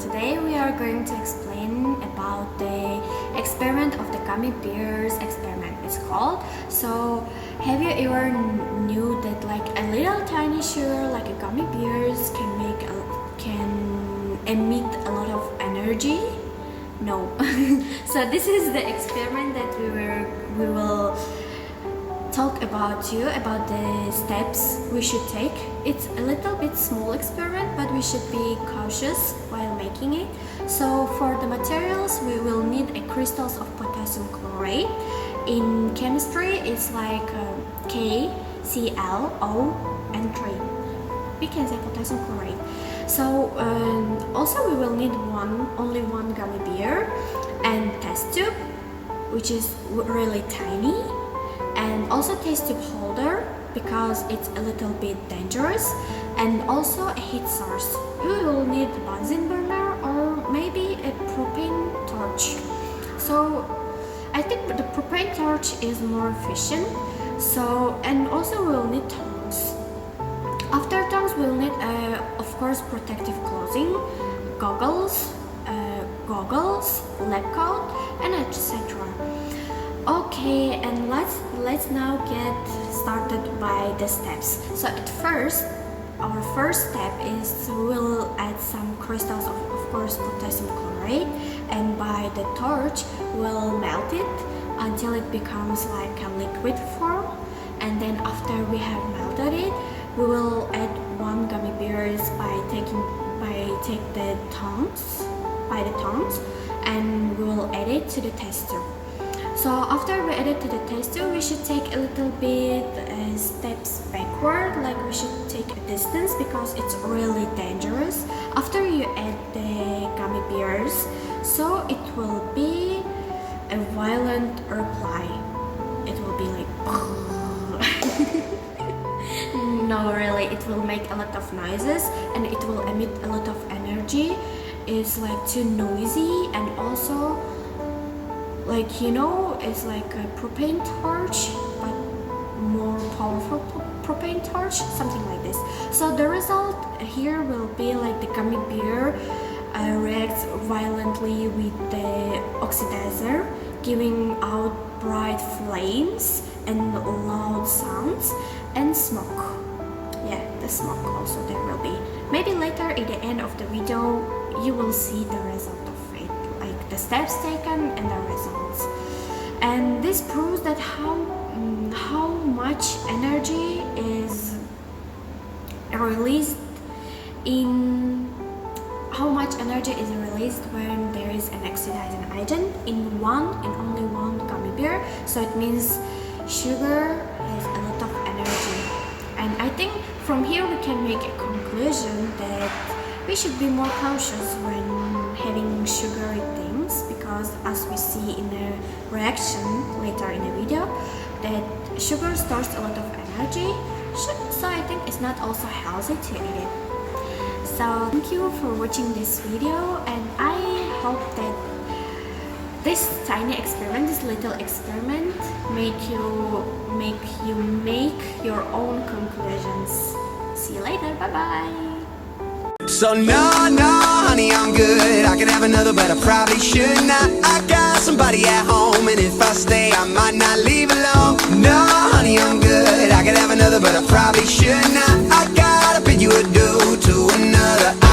today we are going to explain about the experiment of the gummy bears experiment, it's called. So have you ever knew that like a little tiny sugar like a gummy bears can emit a lot of energy? No. So this is the experiment that we will talk about the steps we should take. It's a little bit small experiment, but we should be cautious while making it. So for the materials, we will need a crystals of potassium chlorate. In chemistry, it's like KClO and 3. We can say potassium chlorate. So also we will need only one gummy bear and test tube, which is really tiny, and also test tube holder because it's a little bit dangerous, and also a heat source. You will need a Bunsen burner or maybe a propane torch. So I think the propane torch is more efficient. So, and also we'll need tongs. After tongs we'll need of course protective clothing, goggles, lab coat, and etc. Okay, and let's now get started by the steps. So at first, our first step is we'll add some crystals of course potassium chlorate, and by the torch we'll melt it until it becomes like a liquid form. And then after we have melted it, we will add one gummy bears by the tongs, and we will add it to the test tube. So after we add it to the test tube, we should take a little bit steps backward, like we should take a distance because it's really dangerous. After you add the gummy bears, so it will be a violent reply. It will be like no, really, it will make a lot of noises and it will emit a lot of energy. It's like too noisy, and also like, you know, it's like a propane torch but more powerful propane torch, something like this. So the result here will be like the gummy bear reacts violently with the oxidizer, giving out bright flames and loud sounds and smoke. Yeah, the smoke also there will be. Maybe later at the end of the video you will see the result of it, like the steps taken and the results. And this proves that how much energy is released when there is an oxidizing agent in only one gummy bear. So it means sugar has a lot of energy. And I think from here we can make a conclusion that we should be more cautious when having sugary things, because as we see in the reaction later in the video, that sugar stores a lot of energy. So I think it's not also healthy to eat it. So thank you for watching this video, and I hope that this tiny experiment, this little experiment, make you make your own conclusions. See you later. Bye bye. So no, honey, I'm good. I could have another, but I probably should not. I got somebody at home, and if I stay, I might not leave alone. No, honey, I'm good. I could have another, but I probably should not. I gotta bid you adieu to another.